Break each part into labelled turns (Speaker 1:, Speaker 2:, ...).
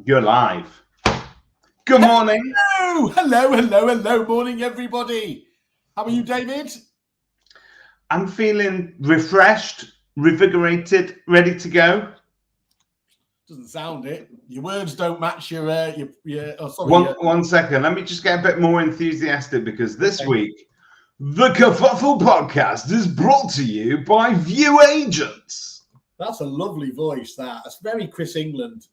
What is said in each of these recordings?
Speaker 1: You're live. Good morning.
Speaker 2: Hello. Morning, everybody. How are you, David?
Speaker 1: I'm feeling refreshed, revigorated, ready to go.
Speaker 2: Doesn't sound it. Your words don't match your.
Speaker 1: One second. Let me just get a bit more enthusiastic because this week, the Kerfuffle Podcast is brought to you by View Agents.
Speaker 2: That's a lovely voice. That's very Chris England.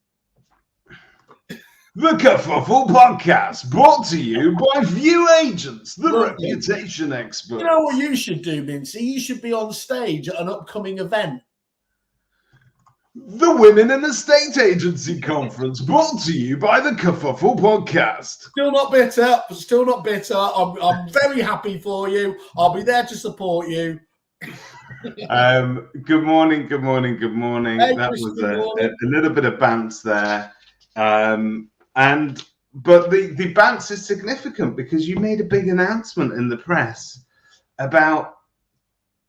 Speaker 1: The Kerfuffle Podcast brought to you by View Agents, the reputation expert.
Speaker 2: You know what you should do, Mintzy? You should be on stage at an upcoming event.
Speaker 1: The Women in Estate Agency Conference brought to you by the Kerfuffle Podcast.
Speaker 2: Still not bitter. I'm very happy for you. I'll be there to support you.
Speaker 1: Good morning. Hey, that was a little bit of bounce there. But the bounce is significant because you made a big announcement in the press about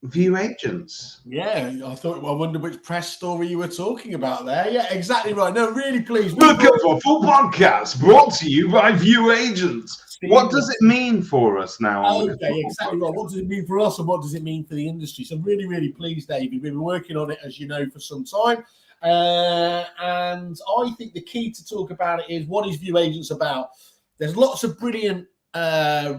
Speaker 1: View Agents.
Speaker 2: Yeah, I wonder which press story you were talking about there. Yeah, exactly right. No, really pleased.
Speaker 1: The Kerfuffle Podcast brought to you by View Agents. What does it mean for us now?
Speaker 2: Okay, exactly right. What does it mean for us and what does it mean for the industry? So really, really pleased, David. We've been working on it, as you know, for some time. And I think the key to talk about it is, what is View Agents about? There's lots of brilliant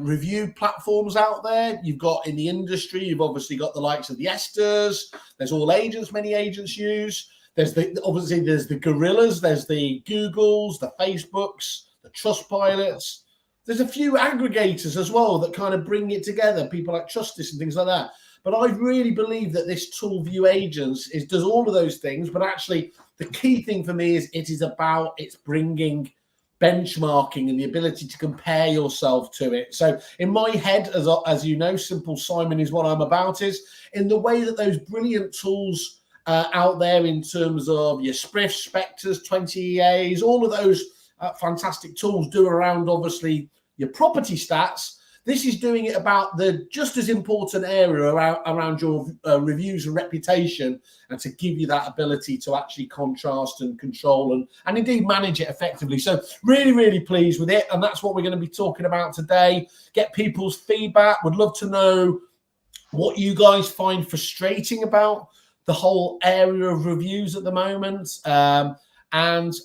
Speaker 2: review platforms out there. You've got in the industry, you've obviously got the likes of the Esters. There's All Agents, many agents use. There's the Gorillas, there's the Googles, the Facebooks, the Trustpilots. There's a few aggregators as well that kind of bring it together, people like Justice and things like that. But I really believe that this tool, View Agents, does all of those things. But actually, the key thing for me is it's bringing benchmarking and the ability to compare yourself to it. So in my head, as you know, Simple Simon is what I'm about, is in the way that those brilliant tools out there in terms of your Spriff, Spectres, 20 EAs, all of those fantastic tools do around, obviously, your property stats. This is doing it about the just as important area around your reviews and reputation, and to give you that ability to actually contrast and control and indeed manage it effectively. So really, really pleased with it. And that's what we're going to be talking about today. Get people's feedback. Would love to know what you guys find frustrating about the whole area of reviews at the moment. And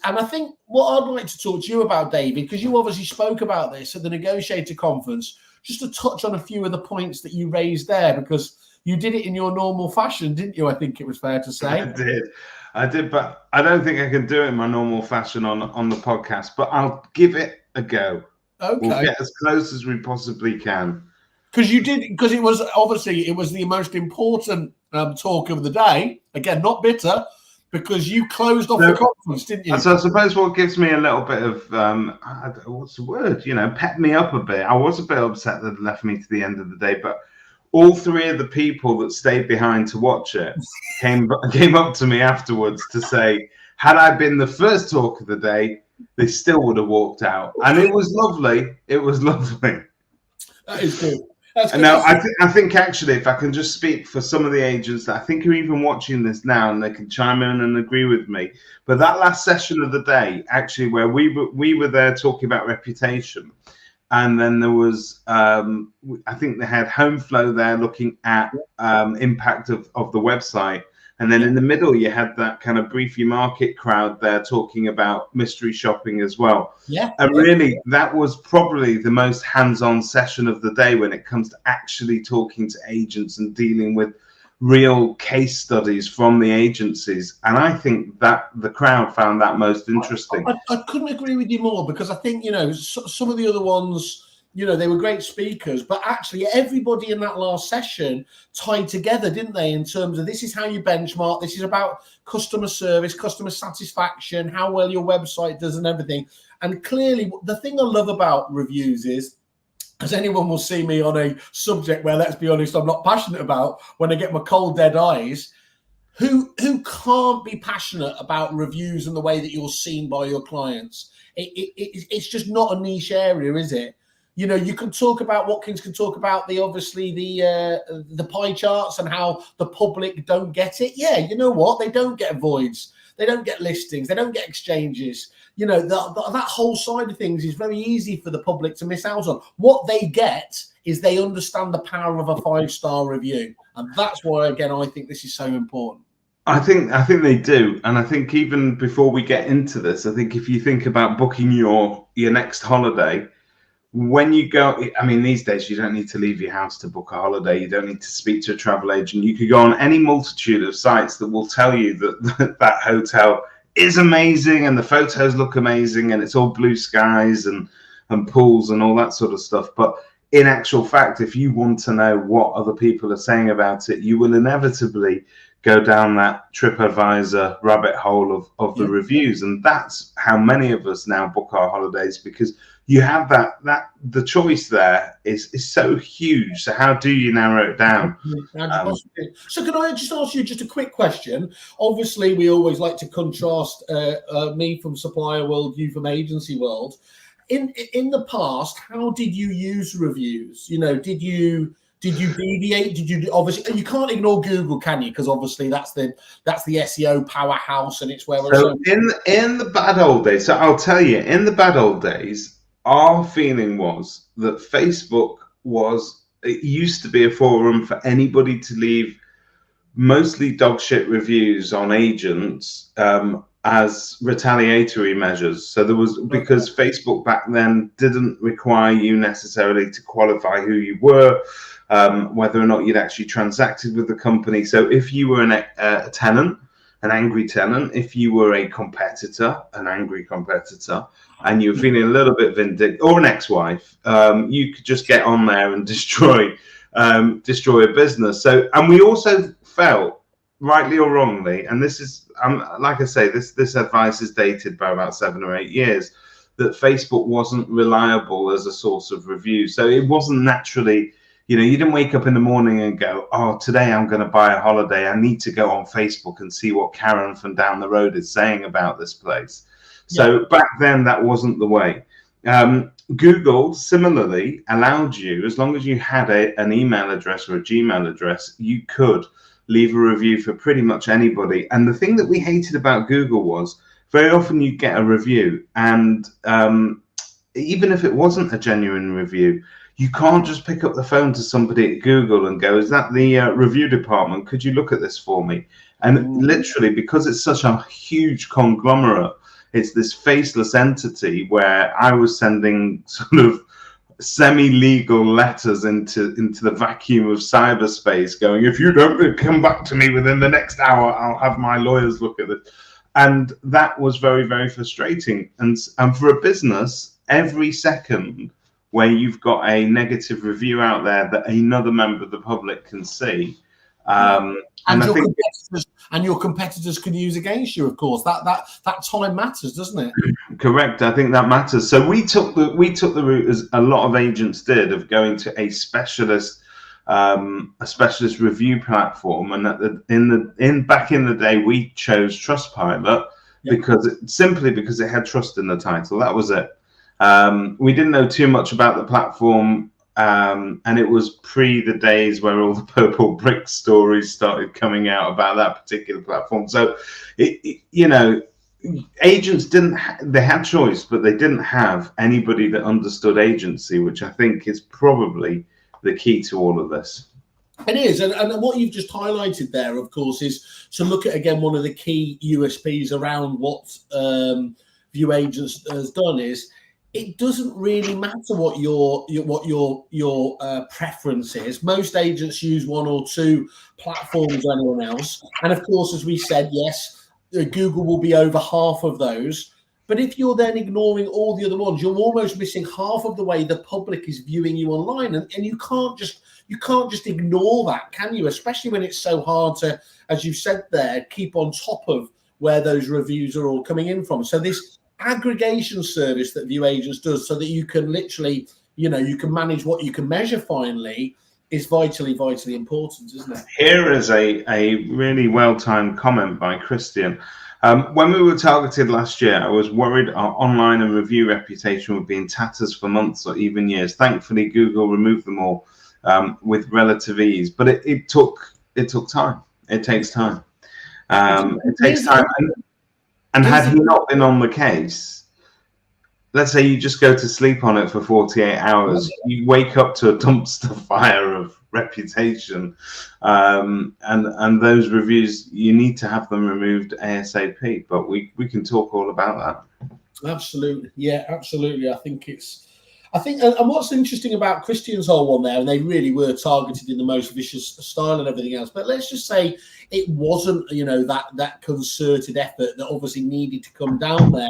Speaker 2: I think what I'd like to talk to you about, David, because you obviously spoke about this at the negotiator conference, just to touch on a few of the points that you raised there, because you did it in your normal fashion, didn't you? I think it was fair to say.
Speaker 1: I did, but I don't think I can do it in my normal fashion on the podcast, but I'll give it a go.
Speaker 2: Okay.
Speaker 1: We'll get as close as we possibly can.
Speaker 2: Because it was the most important talk of the day. Again, not bitter, because you closed off the conference, didn't you?
Speaker 1: So I suppose what gives me a little bit of, what's the word? Pep me up a bit. I was a bit upset that it left me to the end of the day, but all three of the people that stayed behind to watch it came up to me afterwards to say, had I been the first talk of the day, they still would have walked out. And it was lovely.
Speaker 2: That is good.
Speaker 1: Now, I think actually, if I can just speak for some of the agents that I think are even watching this now, and they can chime in and agree with me. But that last session of the day, actually, where we were there talking about reputation, and then there was, I think they had Home Flow there looking at impact of the website. And then in the middle, you had that kind of briefly market crowd there talking about mystery shopping as well.
Speaker 2: Yeah.
Speaker 1: And really, that was probably the most hands-on session of the day when it comes to actually talking to agents and dealing with real case studies from the agencies. And I think that the crowd found that most interesting.
Speaker 2: I couldn't agree with you more, because I think, some of the other ones, they were great speakers, but actually everybody in that last session tied together, didn't they, in terms of this is how you benchmark, this is about customer service, customer satisfaction, how well your website does and everything. And clearly, the thing I love about reviews is, as anyone will see me on a subject where, let's be honest, I'm not passionate about, when I get my cold, dead eyes, who can't be passionate about reviews and the way that you're seen by your clients? It's just not a niche area, is it? You can talk about, Watkins can talk about the pie charts and how the public don't get it. Yeah, you know what? They don't get voids. they don't get listings, they don't get exchanges. You know, that whole side of things is very easy for the public to miss out on. What they get is they understand the power of a 5-star review. And that's why, again, I think this is so important.
Speaker 1: I think they do. And I think even before we get into this, I think if you think about booking your next holiday, when you go, I mean, these days you don't need to leave your house to book a holiday. You don't need to speak to a travel agent. You could go on any multitude of sites that will tell you that that hotel is amazing and the photos look amazing and it's all blue skies and pools and all that sort of stuff. But in actual fact, if you want to know what other people are saying about it, you will inevitably go down that TripAdvisor rabbit hole of the reviews. And that's how many of us now book our holidays, because you have that the choice there is so huge. So how do you narrow it down?
Speaker 2: So can I just ask you just a quick question? Obviously, we always like to contrast me from supplier world, you from agency world. In the past, how did you use reviews? You know, did you deviate? Did you obviously? You can't ignore Google, can you? Because obviously that's the SEO powerhouse, and it's where we're.
Speaker 1: So in the bad old days, so I'll tell you, in the bad old days, our feeling was that Facebook it used to be a forum for anybody to leave mostly dog shit reviews on agents as retaliatory measures. So there was, because Facebook back then didn't require you necessarily to qualify who you were, whether or not you'd actually transacted with the company. So if you were a tenant, an angry tenant, if you were a competitor, an angry competitor, and you're feeling a little bit vindictive, or an ex-wife, you could just get on there and destroy a business. So, and we also felt, rightly or wrongly, and this is, like I say, this advice is dated by about 7 or 8 years, that Facebook wasn't reliable as a source of review. So it wasn't naturally, you know, you didn't wake up in the morning and go, oh, today I'm going to buy a holiday. I need to go on Facebook and see what Karen from down the road is saying about this place. So back then, that wasn't the way. Google similarly allowed you, as long as you had an email address or a Gmail address, you could leave a review for pretty much anybody. And the thing that we hated about Google was very often you get a review, and even if it wasn't a genuine review, you can't just pick up the phone to somebody at Google and go, is that the review department? Could you look at this for me? And literally, because it's such a huge conglomerate, it's this faceless entity where I was sending sort of semi-legal letters into the vacuum of cyberspace going, if you don't come back to me within the next hour, I'll have my lawyers look at this. And that was very, very frustrating. And for a business, every second where you've got a negative review out there that another member of the public can see,
Speaker 2: and your competitors can use against you, of course. That time matters, doesn't it?
Speaker 1: Correct. I think that matters. So we took the route, as a lot of agents did, of going to a specialist review platform. And back in the day, we chose Trustpilot because it had trust in the title. That was it. We didn't know too much about the platform. And it was pre the days where all the purple brick stories started coming out about that particular platform. So, you know, agents they had choice, but they didn't have anybody that understood agency, which I think is probably the key to all of this.
Speaker 2: It is. And what you've just highlighted there, of course, is to look at, again, one of the key USPs around what View Agents has done is, it doesn't really matter what your preference is. Most agents use one or two platforms or anyone else. And of course, as we said, yes, Google will be over half of those. But if you're then ignoring all the other ones, you're almost missing half of the way the public is viewing you online. And you can't just ignore that, can you? Especially when it's so hard to, as you said there, keep on top of where those reviews are all coming in from. So this aggregation service that View Agents does, so that you can literally, you know, you can manage what you can measure finally, is vitally important, isn't it?
Speaker 1: Here is a really well-timed comment by Christian. When we were targeted last year, I was worried our online and review reputation would be in tatters for months or even years. Thankfully, Google removed them all with relative ease, but it took time. It takes time. It takes time. And had he not been on the case, let's say you just go to sleep on it for 48 hours, you wake up to a dumpster fire of reputation, and those reviews, you need to have them removed ASAP. But we can talk all about that.
Speaker 2: Absolutely, yeah, absolutely. I think, and what's interesting about Christian's whole one there, and they really were targeted in the most vicious style and everything else. But let's just say it wasn't, that concerted effort that obviously needed to come down there.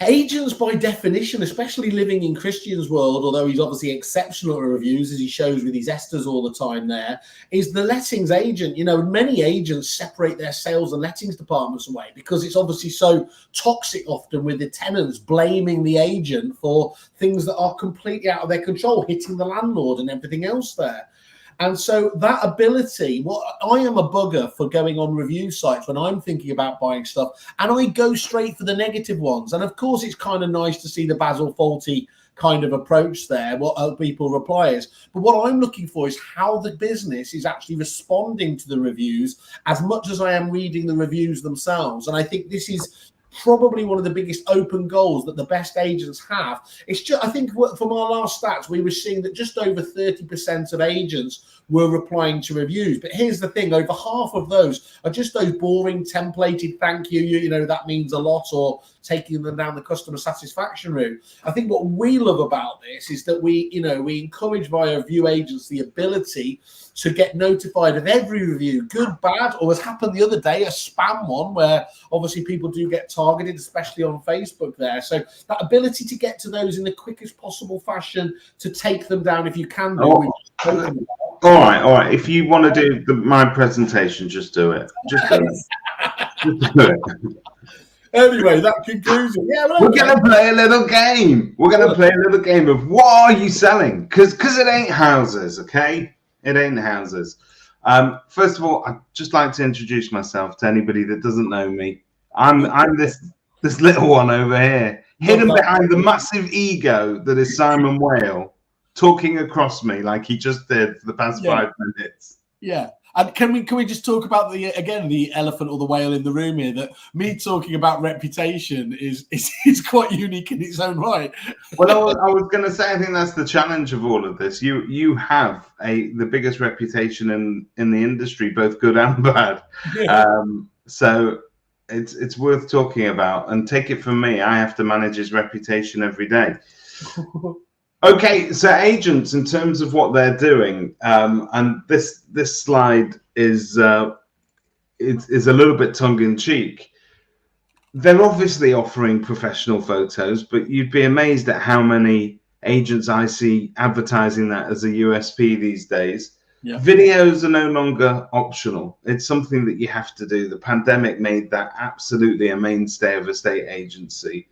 Speaker 2: Agents, by definition, especially living in Christian's world, although he's obviously exceptional at reviews, as he shows with his Esters all the time there, is the lettings agent. Many agents separate their sales and lettings departments away because it's obviously so toxic often, with the tenants blaming the agent for things that are completely out of their control, hitting the landlord and everything else there. And so that ability, I am a bugger for going on review sites when I'm thinking about buying stuff, and I go straight for the negative ones. And of course, it's kind of nice to see the Basil Fawlty kind of approach there, what other people reply is. But what I'm looking for is how the business is actually responding to the reviews as much as I am reading the reviews themselves. And I think this is probably one of the biggest open goals that the best agents have. It's just, I think from our last stats, we were seeing that just over 30% of agents were replying to reviews. But here's the thing, over half of those are just those boring templated thank you, that means a lot, or taking them down the customer satisfaction route. I think what we love about this is that we encourage via review agents the ability to get notified of every review, good, bad, or as happened the other day, a spam one where obviously people do get targeted, especially on Facebook there. So that ability to get to those in the quickest possible fashion, to take them down if you can do.
Speaker 1: All right. If you want to do my presentation, just do it. Just do it.
Speaker 2: Anyway, that concludes it. Yeah,
Speaker 1: we're going to play a little game. We're going to play a little game of what are you selling? Because it ain't houses, okay? It ain't houses. First of all, I'd just like to introduce myself to anybody that doesn't know me. I'm this little one over here, hidden behind the massive ego that is Simon Whale, talking across me like he just did for the past 5 minutes.
Speaker 2: Yeah. And can we just talk about the elephant or the whale in the room here? That me talking about reputation is quite unique in its own right.
Speaker 1: Well, I was going to say, I think that's the challenge of all of this. You have the biggest reputation in the industry, both good and bad. Yeah. So it's worth talking about. And take it from me, I have to manage his reputation every day. Okay, so agents, in terms of what they're doing, and this slide is a little bit tongue-in-cheek. They're obviously offering professional photos, but you'd be amazed at how many agents I see advertising that as a USP these days. Yeah. Videos are no longer optional. It's something that you have to do. The pandemic made that absolutely a mainstay of estate agency.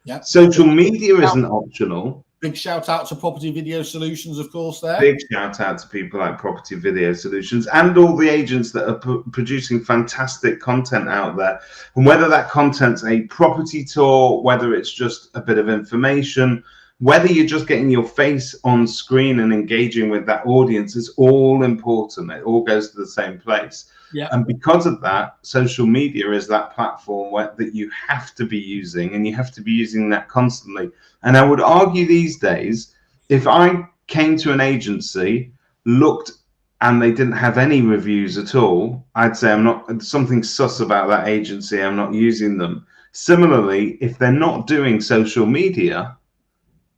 Speaker 1: Yeah. Social media isn't optional.
Speaker 2: Big shout out to Property Video Solutions, of course, there.
Speaker 1: Big shout out to people like Property Video Solutions and all the agents that are producing fantastic content out there. And whether that content's a property tour, whether it's just a bit of information, whether you're just getting your face on screen and engaging with that audience, is all important. It all goes to the same place. Yeah. And because of that, social media is that platform that you have to be using, and you have to be using that constantly. And I would argue these days, if I came to an agency, looked, and they didn't have any reviews at all, I'd say something sus about that agency. I'm not using them. Similarly, if they're not doing social media,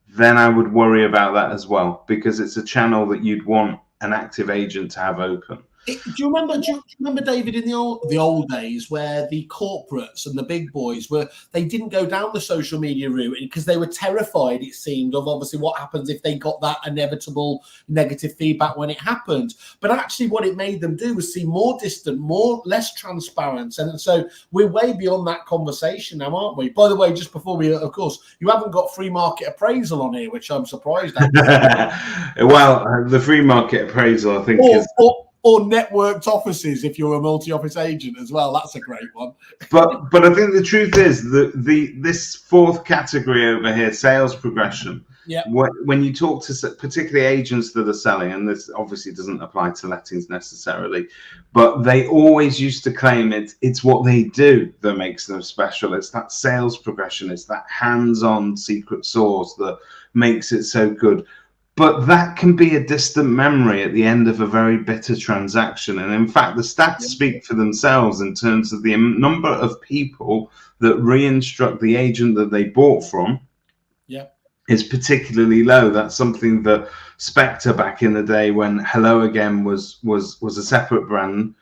Speaker 1: then I would worry about that as well, because it's a channel that you'd want an active agent to have open.
Speaker 2: Do you remember, David, in the old days where the corporates and the big boys they didn't go down the social media route because they were terrified, it seemed, of obviously what happens if they got that inevitable negative feedback when it happened. But actually what it made them do was seem more distant, less transparent. And so we're way beyond that conversation now, aren't we? By the way, just before we, of course, you haven't got free market appraisal on here, which I'm surprised at.
Speaker 1: Well, the free market appraisal, I think,
Speaker 2: or networked offices if you're a multi-office agent as well. That's a great one.
Speaker 1: But I think the truth is that this fourth category over here, sales progression,
Speaker 2: Yeah.
Speaker 1: When you talk to particularly agents that are selling, and this obviously doesn't apply to lettings necessarily, but they always used to claim it's what they do that makes them special. It's that sales progression. It's that hands-on secret sauce that makes it so good. But that can be a distant memory at the end of a very bitter transaction. And in fact, the stats speak for themselves in terms of the number of people that re-instruct the agent that they bought from.
Speaker 2: Yeah.
Speaker 1: Is particularly low. That's something that Spectre back in the day, when Hello Again was a separate brand,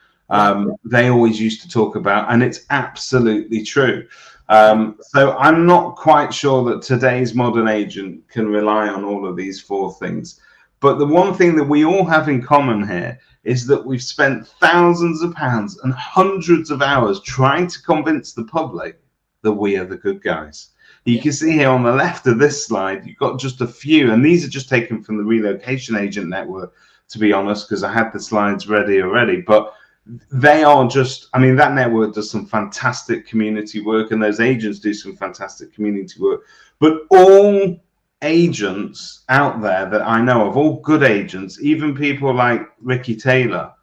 Speaker 1: they always used to talk about, and it's absolutely true. So I'm not quite sure that today's modern agent can rely on all of these four things. But the one thing that we all have in common here is that we've spent thousands of pounds and hundreds of hours trying to convince the public that we are the good guys. You can see here on the left of this slide, you've got just a few, and these are just taken from the Relocation Agent Network, to be honest, because I had the slides ready already. But they are just, I mean, that network does some fantastic community work, and those agents do some fantastic community work. But all agents out there that I know of, all good agents, even people like Ricky Taylor,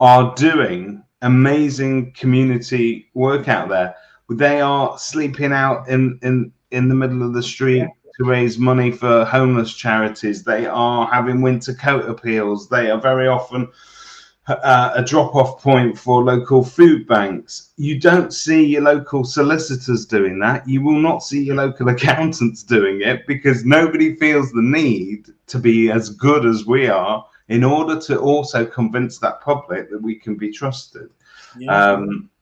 Speaker 1: are doing amazing community work out there. They are sleeping out in the middle of the street to raise money for homeless charities. They are having winter coat appeals. They are very often a drop-off point for local food banks. You don't see your local solicitors doing that. You will not see your local accountants doing it, because nobody feels the need to be as good as we are in order to also convince that public that we can be trusted.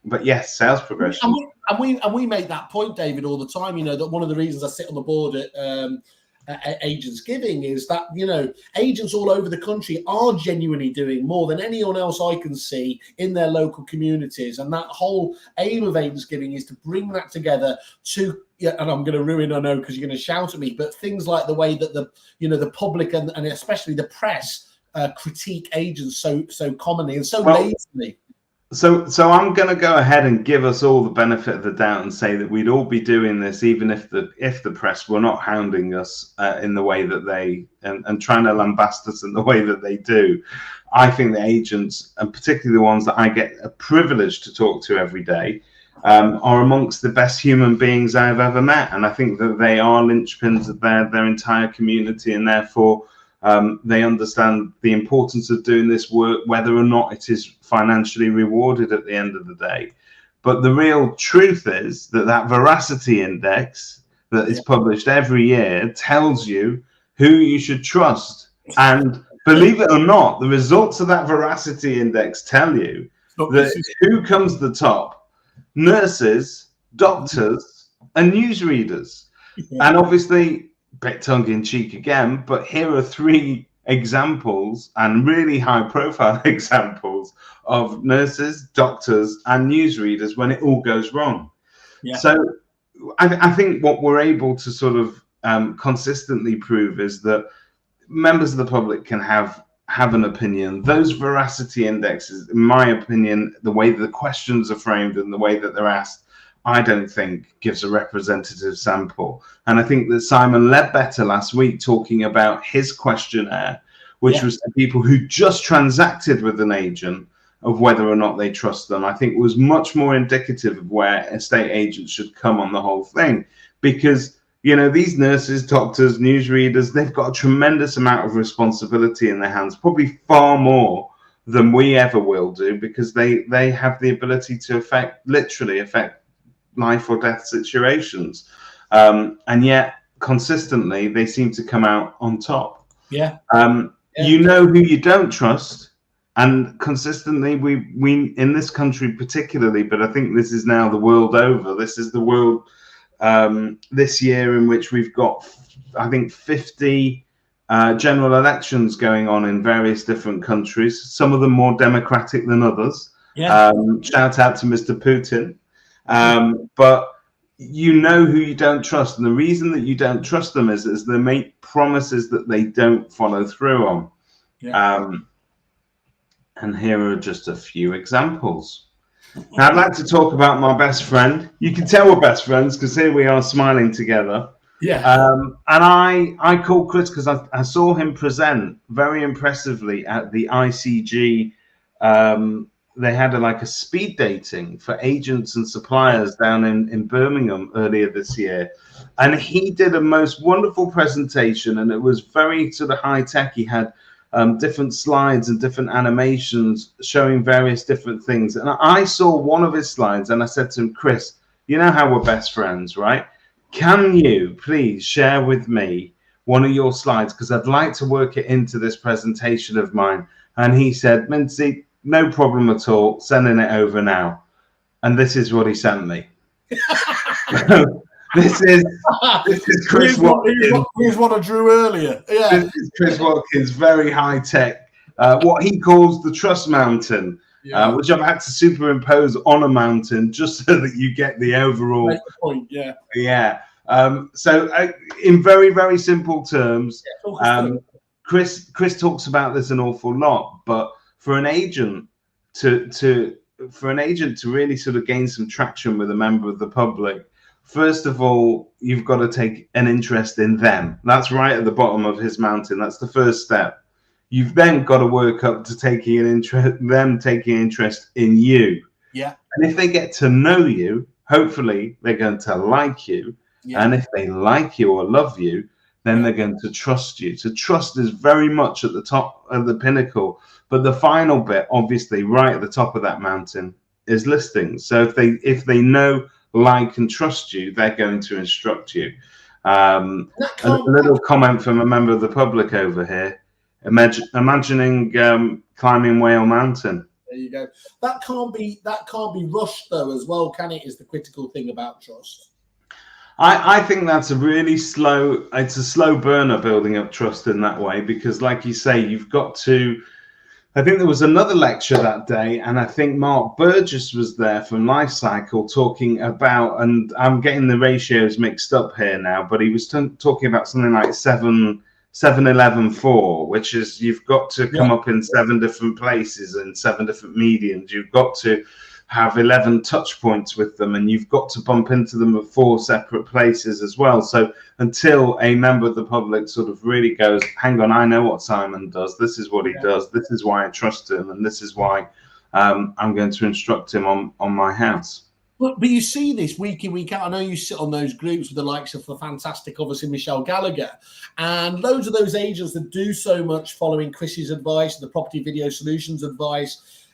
Speaker 1: But yes, sales progression.
Speaker 2: And we make that point, David, all the time. You know, that one of the reasons I sit on the board at Agents Giving is that, you know, agents all over the country are genuinely doing more than anyone else I can see in their local communities. And that whole aim of Agents Giving is to bring that together to, and I'm going to ruin, I know, because you're going to shout at me, but things like the way that the public and especially the press critique agents so commonly and so lazily.
Speaker 1: So I'm going to go ahead and give us all the benefit of the doubt and say that we'd all be doing this even if the press were not hounding us in the way that they and trying to lambast us in the way that they do. I think the agents, and particularly the ones that I get a privilege to talk to every day, are amongst the best human beings I've ever met, and I think that they are linchpins of their entire community, and therefore they understand the importance of doing this work, whether or not it is financially rewarded at the end of the day. But the real truth is that veracity index that is published every year tells you who you should trust. And believe it or not, the results of that veracity index tell you that who comes to the top: nurses, doctors, and newsreaders. And obviously, bit tongue-in-cheek again, but here are three examples, and really high-profile examples, of nurses, doctors, and newsreaders when it all goes wrong. So I think what we're able to sort of consistently prove is that members of the public can have an opinion. Those veracity indexes, in my opinion, the way that the questions are framed and the way that they're asked, I don't think gives a representative sample. And I think that Simon Ledbetter last week, talking about his questionnaire, which was to people who just transacted with an agent, of whether or not they trust them, I think was much more indicative of where estate agents should come on the whole thing. Because, you know, these nurses, doctors, newsreaders, they've got a tremendous amount of responsibility in their hands, probably far more than we ever will do, because they have the ability to literally affect life or death situations, and yet consistently they seem to come out on top. You know who you don't trust, and consistently we in this country particularly, but I think this is now the world over. This is the world this year in which we've got, I think, 50 general elections going on in various different countries, some of them more democratic than others. Shout out to Mr. Putin. But you know who you don't trust, and the reason that you don't trust them is they make promises that they don't follow through on. And here are just a few examples. Now, I'd like to talk about my best friend. You can tell we're best friends because here we are smiling together.
Speaker 2: Yeah.
Speaker 1: And I called Chris because I saw him present very impressively at the ICG. They had like a speed dating for agents and suppliers down in Birmingham earlier this year. And he did a most wonderful presentation, and it was very sort of high tech. He had different slides and different animations showing various different things. And I saw one of his slides and I said to him, Chris, you know how we're best friends, right? Can you please share with me one of your slides? Because I'd like to work it into this presentation of mine. And he said, Mintzy, no problem at all, sending it over now. And this is what he sent me. This is Chris Watkins.
Speaker 2: Here's what I drew earlier. Yeah.
Speaker 1: This is Chris Watkins, very high tech. What he calls the trust mountain, which I've had to superimpose on a mountain just so that you get the overall
Speaker 2: point. Yeah.
Speaker 1: Yeah. So in very, very simple terms, Chris talks about this an awful lot, but for an agent to really sort of gain some traction with a member of the public, first of all, you've got to take an interest in them. That's right at the bottom of his mountain. That's the first step. You've then got to work up to taking interest in you.
Speaker 2: Yeah.
Speaker 1: And if they get to know you, hopefully they're going to like you. Yeah. And if they like you or love you, then they're going to trust you. So trust is very much at the top of the pinnacle. But the final bit, obviously, right at the top of that mountain is listings. So if they know, like, and trust you, they're going to instruct you. A little comment from a member of the public over here. Imagining climbing Whale Mountain.
Speaker 2: There you go. That can't be rushed though, as well, can it? Is the critical thing about trust.
Speaker 1: I think that's it's a slow burner building up trust in that way, because like you say, you've got to, I think there was another lecture that day, and I think Mark Burgess was there from Life Cycle talking about, and I'm getting the ratios mixed up here now, but he was talking about something like 7-11-4, which is you've got to come up in 7 different places and 7 different mediums. You've got to have 11 touch points with them, and you've got to bump into them at 4 separate places as well. So until a member of the public sort of really goes, hang on, I know what Simon does. This is what he does. This is why I trust him. And this is why I'm going to instruct him on my house.
Speaker 2: But you see this week in, week out. I know you sit on those groups with the likes of the fantastic, obviously, Michelle Gallagher, and loads of those agents that do so much following Chris's advice, the Property Video Solutions advice.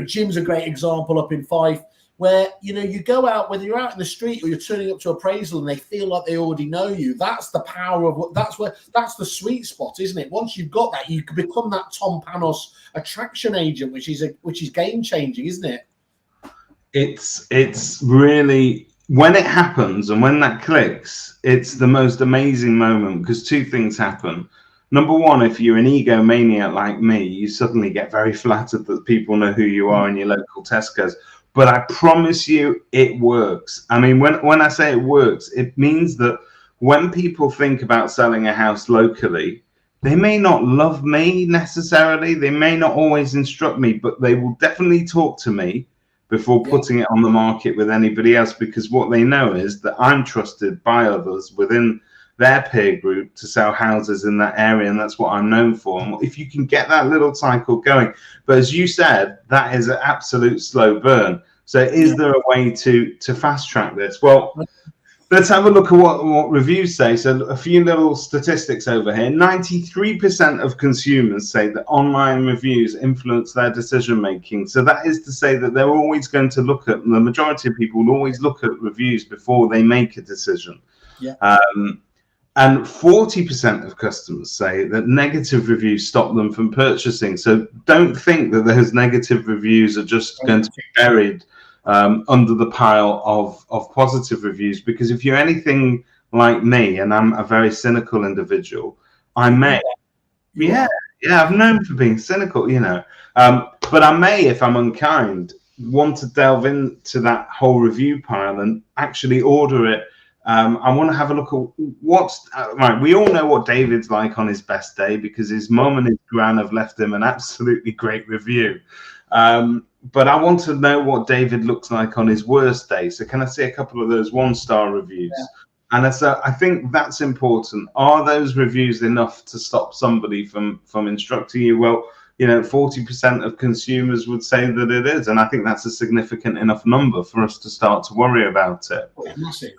Speaker 2: Jim's a great example up in Fife, where, you go out, whether you're out in the street or you're turning up to appraisal and they feel like they already know you. That's the power of that's the sweet spot, isn't it? Once you've got that, you can become that Tom Panos attraction agent, which is game changing, isn't it?
Speaker 1: It's really, when it happens and when that clicks, it's the most amazing moment, because 2 things happen. Number one, if you're an egomaniac like me, you suddenly get very flattered that people know who you are in your local Tesco's. But I promise you, it works. I mean, when I say it works, it means that when people think about selling a house locally, they may not love me necessarily. They may not always instruct me, but they will definitely talk to me before putting it on the market with anybody else, because what they know is that I'm trusted by others within their peer group to sell houses in that area, and that's what I'm known for. And if you can get that little cycle going, but as you said, that is an absolute slow burn. So is there a way to fast track this? Well, let's have a look at what reviews say. So a few little statistics over here. 93% of consumers say that online reviews influence their decision making. So that is to say that they're always going to look at, the majority of people will always look at reviews before they make a decision.
Speaker 2: Yeah.
Speaker 1: And 40% of customers say that negative reviews stop them from purchasing. So don't think that those negative reviews are just going to be buried under the pile of positive reviews, because if you're anything like me, and I'm a very cynical individual, I may, I'm known for being cynical, but I may, if I'm unkind, want to delve into that whole review pile and actually order it. I want to have a look at what's right. We all know what David's like on his best day, because his mum and his gran have left him an absolutely great review. But I want to know what David looks like on his worst day. So can I see a couple of those 1-star reviews? And so I think that's important. Are those reviews enough to stop somebody from instructing you? Well, 40% of consumers would say that it is, and I think that's a significant enough number for us to start to worry about it.
Speaker 2: Massive.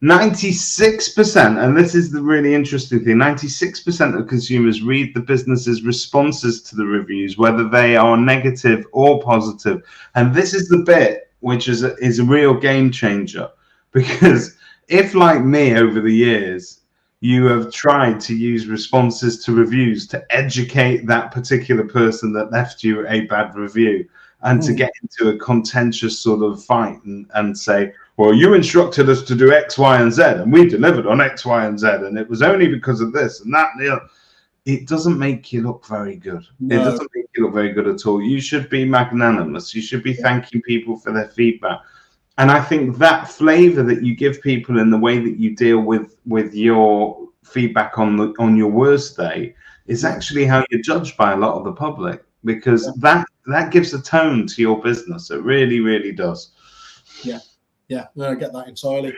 Speaker 1: 96%, and this is the really interesting thing, 96% of consumers read the business's responses to the reviews, whether they are negative or positive. And this is the bit which is a real game changer, because if, like me, over the years, you have tried to use responses to reviews to educate that particular person that left you a bad review, and to get into a contentious sort of fight and say, well, you instructed us to do X, Y, and Z, and we delivered on X, Y, and Z, and it was only because of this and that. It doesn't make you look very good. No. It doesn't make you look very good at all. You should be magnanimous. You should be thanking people for their feedback. And I think that flavor that you give people in the way that you deal with your feedback on your worst day is actually how you're judged by a lot of the public, because that gives a tone to your business. It really, really does.
Speaker 2: Yeah, no, I get that entirely.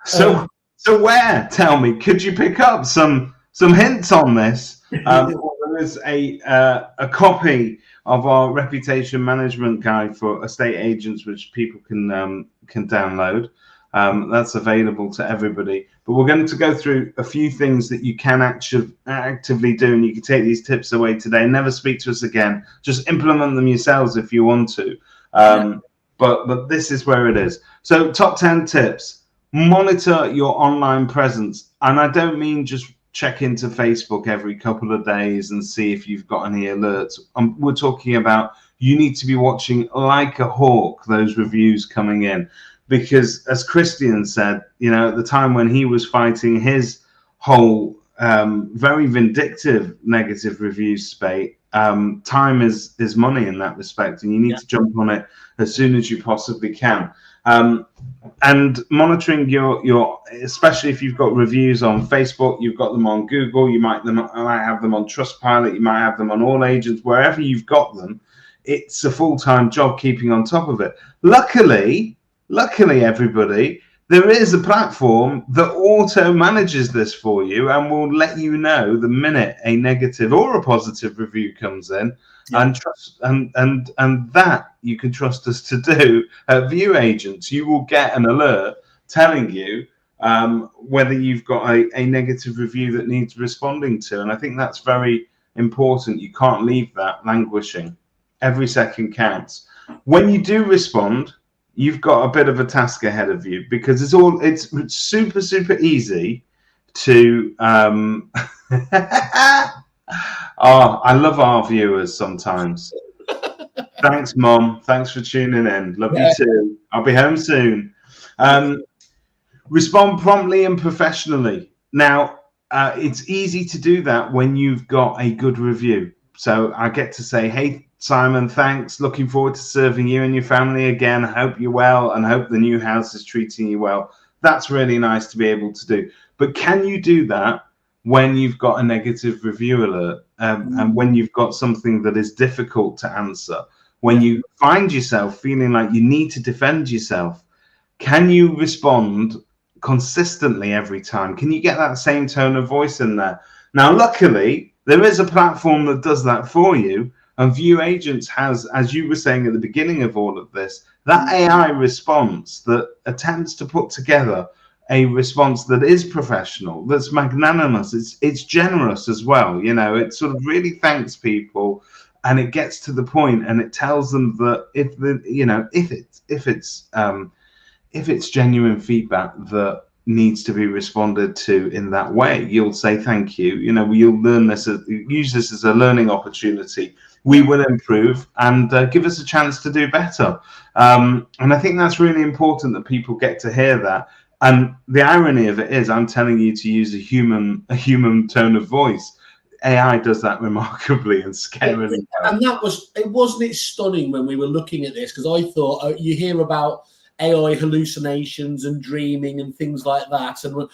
Speaker 1: So where? Tell me, could you pick up some hints on this? There is a copy of our reputation management guide for estate agents, which people can download. That's available to everybody. But we're going to go through a few things that you can actively do, and you can take these tips away today. Never speak to us again. Just implement them yourselves if you want to. But this is where it is. So top 10 tips. Monitor your online presence. And I don't mean just check into Facebook every couple of days and see if you've got any alerts. We're talking about you need to be watching like a hawk those reviews coming in. Because as Christian said, at the time when he was fighting his whole very vindictive negative review spate, time is money in that respect, and you need to jump on it as soon as you possibly can. And monitoring your, especially if you've got reviews on Facebook, you've got them on Google, you might have them on Trustpilot, you might have them on All Agents, wherever you've got them. It's a full-time job keeping on top of it. Luckily, everybody, there is a platform that auto manages this for you and will let you know the minute a negative or a positive review comes in, and trust and that you can trust us to do at View Agents. You will get an alert telling you whether you've got a negative review that needs responding to, and I think that's very important. You can't leave that languishing. Every second counts. When you do respond, you've got a bit of a task ahead of you, because it's super, super easy to I love our viewers sometimes. Thanks, Mom. Thanks for tuning in. Love you too. I'll be home soon. Respond promptly and professionally. Now, it's easy to do that when you've got a good review. So I get to say, hey, Simon, thanks. Looking forward to serving you and your family again. Hope you're well and hope the new house is treating you well. That's really nice to be able to do. But can you do that when you've got a negative review alert, and when you've got something that is difficult to answer, when you find yourself feeling like you need to defend yourself? Can you respond consistently every time? Can you get that same tone of voice in there? Now, luckily, there is a platform that does that for you. And View Agents has, as you were saying at the beginning of all of this, that AI response that attempts to put together a response that is professional, that's magnanimous, it's generous as well. It sort of really thanks people, and it gets to the point, and it tells them that if it's genuine feedback that needs to be responded to in that way, you'll say thank you. You'll learn this, use this as a learning opportunity. We will improve and give us a chance to do better. And I think that's really important that people get to hear that. And the irony of it is, I'm telling you to use a human tone of voice. AI does that remarkably and scarily.
Speaker 2: And wasn't it stunning when we were looking at this? Because I thought you hear about AI hallucinations and dreaming and things like that, and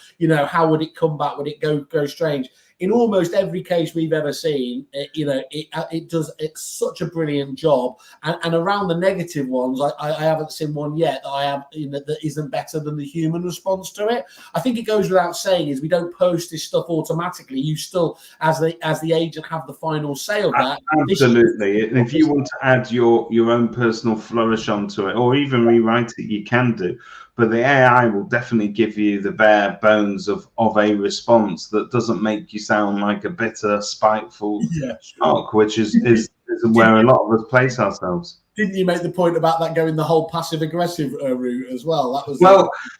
Speaker 2: how would it come back? Would it go strange?
Speaker 3: in almost every case we've ever seen, it's such a brilliant job. And around the negative ones, I haven't seen one yet that isn't better than the human response to it. I think it goes without saying is we don't post this stuff automatically. You still, as the agent, have the final say of that.
Speaker 1: Absolutely. And if you want to add your own personal flourish onto it, or even rewrite it, you can do. But the AI will definitely give you the bare bones of a response that doesn't make you sound like a bitter, spiteful schmuck, which is where a lot of us place ourselves.
Speaker 3: Didn't you make the point about that going the whole passive aggressive route as well? That was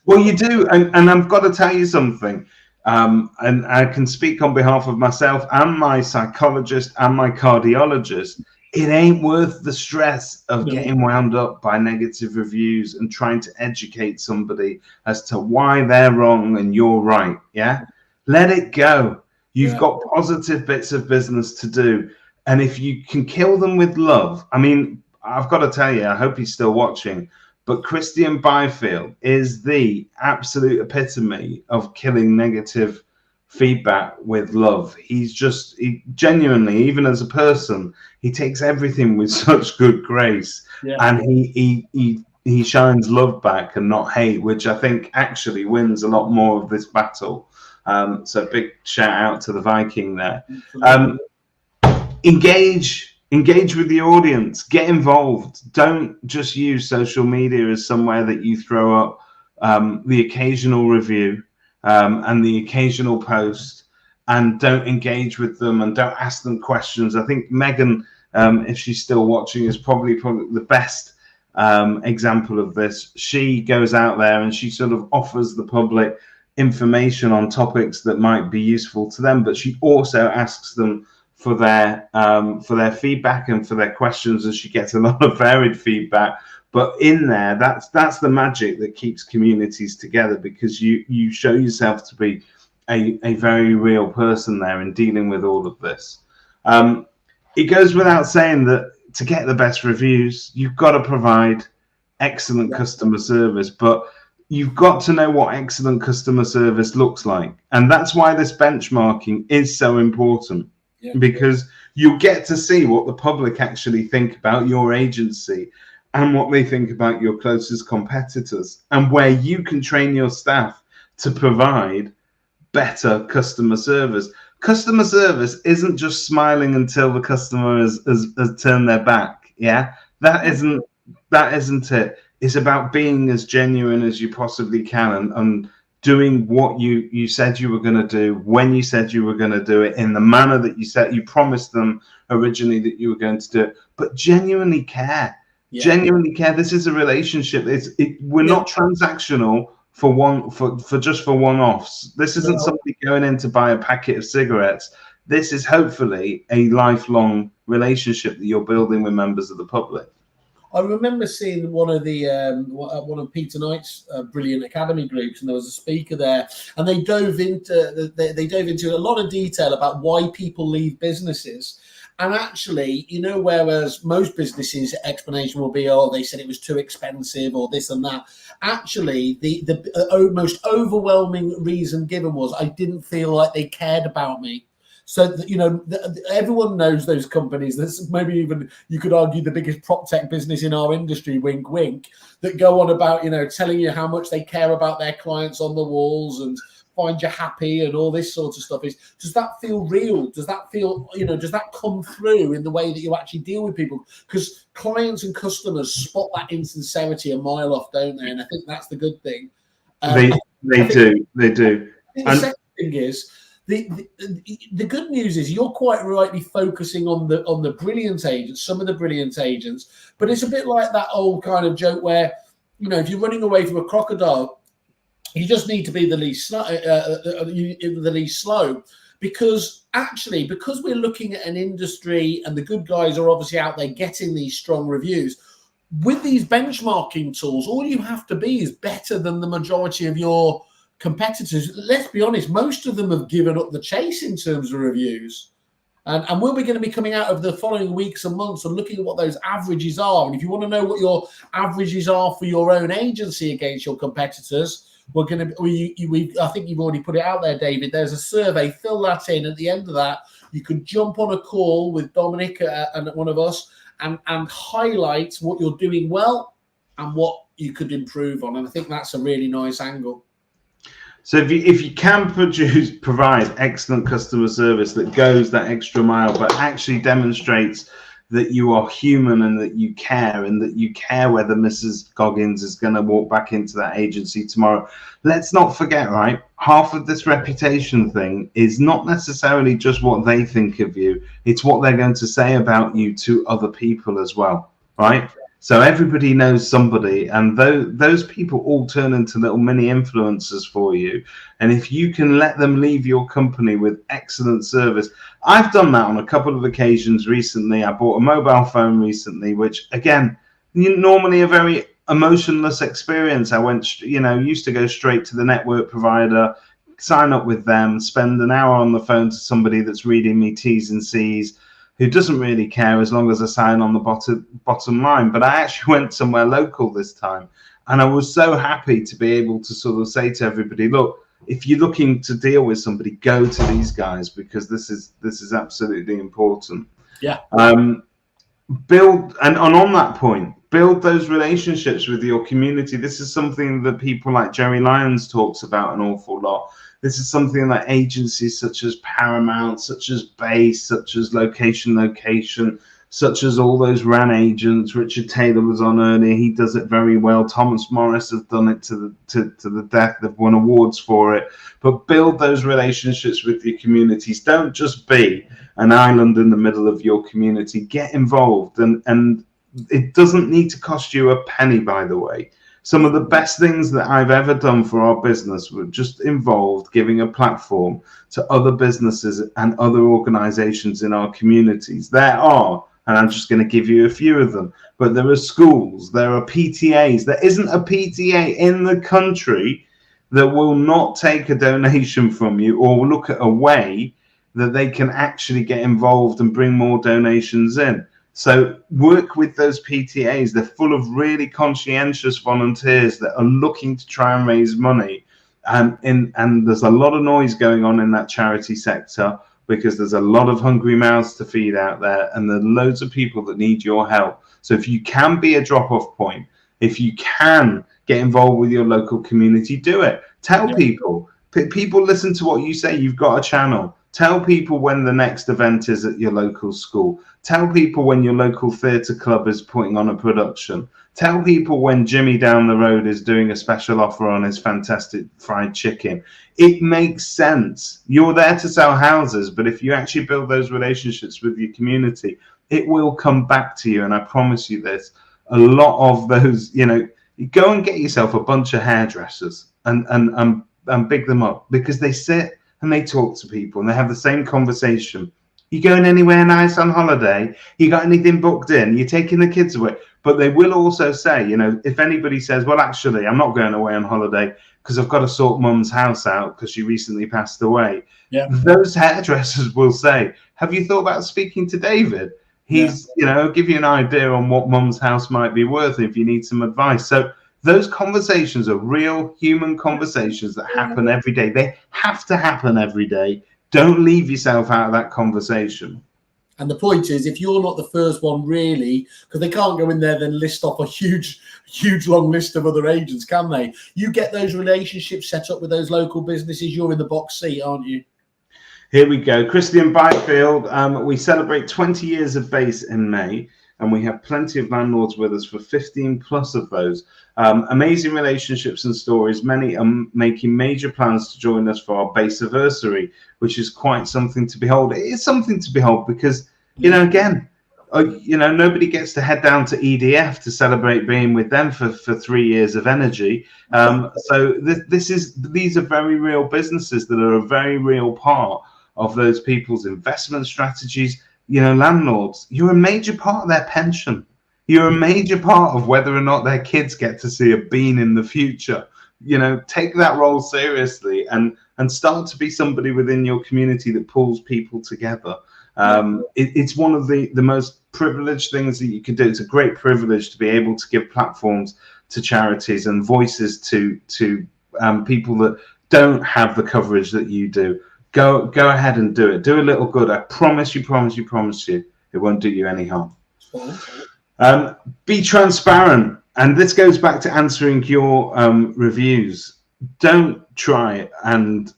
Speaker 1: well, you do, and I've got to tell you something. And I can speak on behalf of myself and my psychologist and my cardiologist. It ain't worth the stress of getting wound up by negative reviews and trying to educate somebody as to why they're wrong and you're right. Yeah, let it go. You've got positive bits of business to do. And if you can kill them with love, I mean, I've got to tell you, I hope he's still watching, but Christian Byfield is the absolute epitome of killing negative feedback with love. He genuinely, even as a person, he takes everything with such good grace, and he shines love back and not hate, which I think actually wins a lot more of this battle. So big shout out to the Viking there. Engage with the audience, get involved. Don't just use social media as somewhere that you throw up the occasional review and the occasional post, and don't engage with them and don't ask them questions. I think Megan, if she's still watching, is probably the best example of this. She goes out there and she sort of offers the public information on topics that might be useful to them, but she also asks them for their feedback and for their questions, and she gets a lot of varied feedback. But in there, that's the magic that keeps communities together, because you show yourself to be a very real person there in dealing with all of this. It goes without saying that to get the best reviews, you've got to provide excellent customer service, but you've got to know what excellent customer service looks like. And that's why this benchmarking is so important. Because you get to see what the public actually think about your agency and what they think about your closest competitors, and where you can train your staff to provide better customer service. Customer service isn't just smiling until the customer has turned their back. Yeah, that isn't it. It's about being as genuine as you possibly can and doing what you said you were going to do when you said you were going to do it, in the manner that you promised them originally that you were going to do it, but genuinely care. Genuinely care. This is a relationship. We're not transactional for one-offs. This isn't somebody going in to buy a packet of cigarettes. This is hopefully a lifelong relationship that you're building with members of the public.
Speaker 3: I remember seeing one of Peter Knight's brilliant academy groups, and there was a speaker there, and they dove into a lot of detail about why people leave businesses. And actually, whereas most businesses' explanation will be, they said it was too expensive or this and that. Actually, the most overwhelming reason given was, I didn't feel like they cared about me. So, everyone knows those companies. There's maybe even, you could argue, the biggest prop tech business in our industry, wink, wink, that go on about, telling you how much they care about their clients on the walls and find you happy and all this sort of stuff. Does that feel real? Does that feel, does that come through in the way that you actually deal with people? Because clients and customers spot that insincerity a mile off, don't they? And I think that's the good thing.
Speaker 1: They do.
Speaker 3: The second thing is, the good news is you're quite rightly focusing on the brilliant agents, some of the brilliant agents, but it's a bit like that old kind of joke where, if you're running away from a crocodile, you just need to be the least slow, because we're looking at an industry and the good guys are obviously out there getting these strong reviews. With these benchmarking tools, all you have to be is better than the majority of your competitors. Let's be honest, most of them have given up the chase in terms of reviews. And when we're going to be coming out of the following weeks and months and looking at what those averages are, and if you want to know what your averages are for your own agency against your competitors, we're going to. I think you've already put it out there, David. There's a survey. Fill that in. At the end of that, you can jump on a call with Dominic and one of us and highlight what you're doing well and what you could improve on. And I think that's a really nice angle.
Speaker 1: So if you can provide excellent customer service that goes that extra mile, but actually demonstrates that you are human and that you care whether Mrs. Goggins is going to walk back into that agency tomorrow. Let's not forget, right? Half of this reputation thing is not necessarily just what they think of you. It's what they're going to say about you to other people as well, right? So everybody knows somebody, and those people all turn into little mini influencers for you. And if you can let them leave your company with excellent service, I've done that on a couple of occasions recently. I bought a mobile phone recently, which again, normally a very emotionless experience. I went, used to go straight to the network provider, sign up with them, spend an hour on the phone to somebody that's reading me T's and C's, who doesn't really care as long as I sign on the bottom line. But I actually went somewhere local this time, and I was so happy to be able to sort of say to everybody, look, if you're looking to deal with somebody, go to these guys, because this is absolutely important.
Speaker 3: Yeah.
Speaker 1: Build, and on that point, build those relationships with your community. This is something that people like Jerry Lyons talks about an awful lot. This is something that agencies such as Paramount, such as Base, such as Location, such as all those RAN agents. Richard Taylor was on earlier. He does it very well. Thomas Morris has done it to the death. They've won awards for it. But build those relationships with your communities. Don't just be an island in the middle of your community. Get involved. And it doesn't need to cost you a penny, by the way. Some of the best things that I've ever done for our business were just involved giving a platform to other businesses and other organizations in our communities. There are, and I'm just going to give you a few of them, but there are schools, there are PTAs. There isn't a PTA in the country that will not take a donation from you or look at a way that they can actually get involved and bring more donations in. So work with those PTAs. They're full of really conscientious volunteers that are looking to try and raise money. And there's a lot of noise going on in that charity sector because there's a lot of hungry mouths to feed out there, and there are loads of people that need your help. So if you can be a drop-off point, if you can get involved with your local community, do it. Tell people. People listen to what you say. You've got a channel. Tell people when the next event is at your local school. Tell people when your local theatre club is putting on a production. Tell people when Jimmy down the road is doing a special offer on his fantastic fried chicken. It makes sense. You're there to sell houses, but if you actually build those relationships with your community, it will come back to you. And I promise you this, a lot of those, go and get yourself a bunch of hairdressers and big them up, because they sit and they talk to people and they have the same conversation. You going anywhere nice on holiday? You got anything booked in? You're taking the kids away? But they will also say, if anybody says, well, actually, I'm not going away on holiday because I've got to sort mum's house out because she recently passed away. Yeah. Those hairdressers will say, have you thought about speaking to David? He's, give you an idea on what mum's house might be worth if you need some advice. So those conversations are real human conversations that happen every day. They have to happen every day. Don't leave yourself out of that conversation.
Speaker 3: And the point is, if you're not the first one, really, because they can't go in there then list off a huge long list of other agents, can they? You get those relationships set up with those local businesses, you're in the box seat, aren't you?
Speaker 1: Here we go. Christian Byfield, we celebrate 20 years of Base in May, and we have plenty of landlords with us for 15 plus of those. Amazing relationships and stories. Many are making major plans to join us for our Base anniversary, which is quite something to behold. It is something to behold because, nobody gets to head down to EDF to celebrate being with them for 3 years of energy. So these are very real businesses that are a very real part of those people's investment strategies. Landlords, you're a major part of their pension. You're a major part of whether or not their kids get to see a bean in the future. Take that role seriously and start to be somebody within your community that pulls people together. It's one of the most privileged things that you can do. It's a great privilege to be able to give platforms to charities and voices to people that don't have the coverage that you do. Go ahead and do it. Do a little good. I promise you, it won't do you any harm. Be transparent. And this goes back to answering your reviews. Don't try and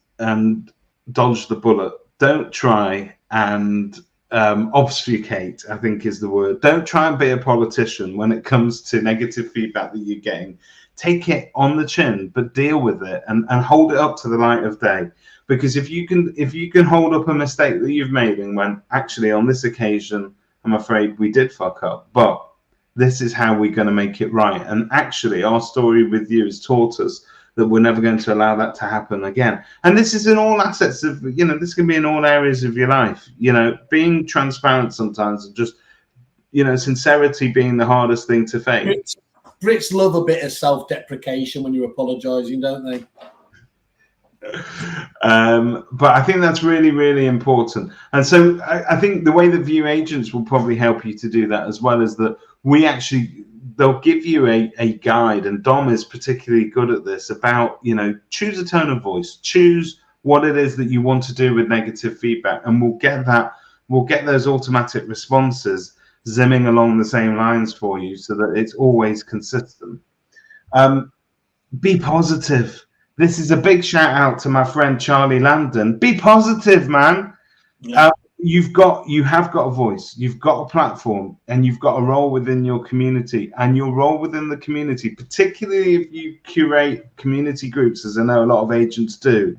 Speaker 1: dodge the bullet. Don't try and obfuscate, I think is the word. Don't try and be a politician when it comes to negative feedback that you're getting. Take it on the chin, but deal with it and hold it up to the light of day. Because if you can hold up a mistake that you've made and went, actually on this occasion, I'm afraid we did fuck up, but this is how we're going to make it right. And actually our story with you has taught us that we're never going to allow that to happen again. And this is in all assets of, this can be in all areas of your life, being transparent sometimes and just, sincerity being the hardest thing to fake.
Speaker 2: Brits love a bit of self-deprecation when you're apologising, don't they?
Speaker 1: But I think that's really, really important. And so I think the way that View Agents will probably help you to do that as well is that they'll give you a guide, and Dom is particularly good at this, about, choose a tone of voice, choose what it is that you want to do with negative feedback, and we'll get those automatic responses zimming along the same lines for you so that it's always consistent. Be positive. This is a big shout out to my friend Charlie Landon. Be positive, man. Yeah. You have got a voice, you've got a platform, and you've got a role within your community. And your role within the community, particularly if you curate community groups, as I know a lot of agents do,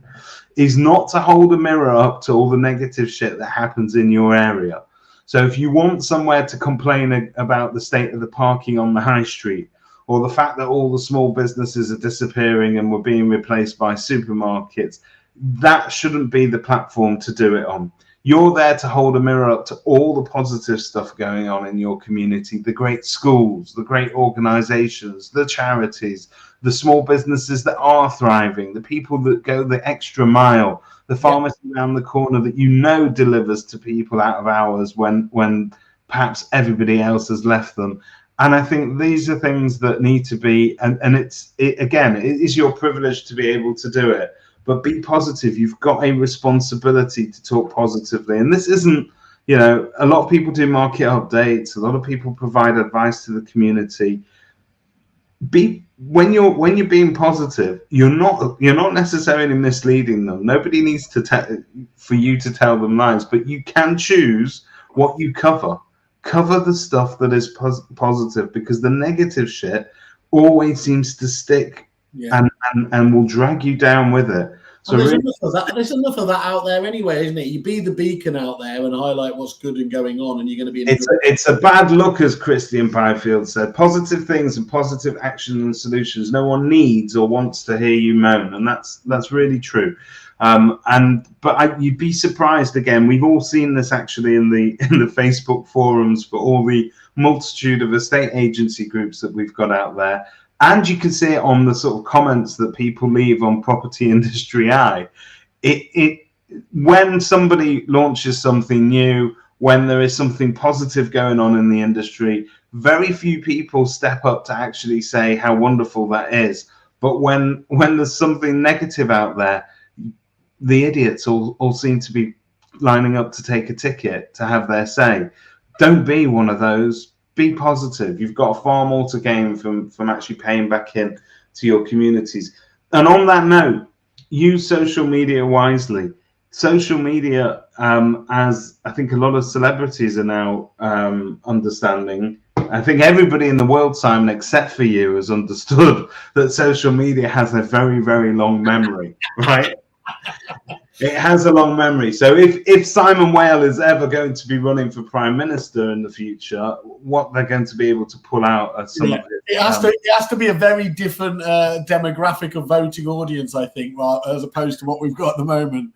Speaker 1: is not to hold a mirror up to all the negative shit that happens in your area. So if you want somewhere to complain about the state of the parking on the high street, or the fact that all the small businesses are disappearing and we're being replaced by supermarkets, that shouldn't be the platform to do it on. You're there to hold a mirror up to all the positive stuff going on in your community, the great schools, the great organizations, the charities, the small businesses that are thriving, the people that go the extra mile, the pharmacy around the corner that delivers to people out of hours when perhaps everybody else has left them. And I think these are things that need to be, and it is your privilege to be able to do it. But be positive. You've got a responsibility to talk positively. And this isn't, a lot of people do market updates. A lot of people provide advice to the community. When you're being positive, you're not necessarily misleading them. Nobody needs for you to tell them lies, but you can choose what you cover. Cover the stuff that is positive, because the negative shit always seems to stick and will drag you down with it. So
Speaker 2: there's enough of that out there anyway, isn't it? You be the beacon out there and highlight what's good and going on, and you're going to be.
Speaker 1: It's a bad look, as Christian Byfield said. Positive things and positive action and solutions. No one needs or wants to hear you moan, and that's really true. But you'd be surprised. Again, we've all seen this actually in the Facebook forums for all the multitude of estate agency groups that we've got out there. And you can see it on the sort of comments that people leave on Property Industry Eye. When somebody launches something new, when there is something positive going on in the industry, very few people step up to actually say how wonderful that is. But when there's something negative out there, the idiots all seem to be lining up to take a ticket to have their say. Don't be one of those. Be positive. You've got far more to gain from actually paying back in to your communities. And on that note, use social media wisely. Social media, as I think a lot of celebrities are now understanding. I think everybody in the world, Simon, except for you, has understood that social media has a very, very long memory, right? It has a long memory. So if Simon Whale is ever going to be running for Prime Minister in the future, what they're going to be able to pull out are some of it.
Speaker 2: It has to be a very different demographic of voting audience, I think, as opposed to what we've got at the moment.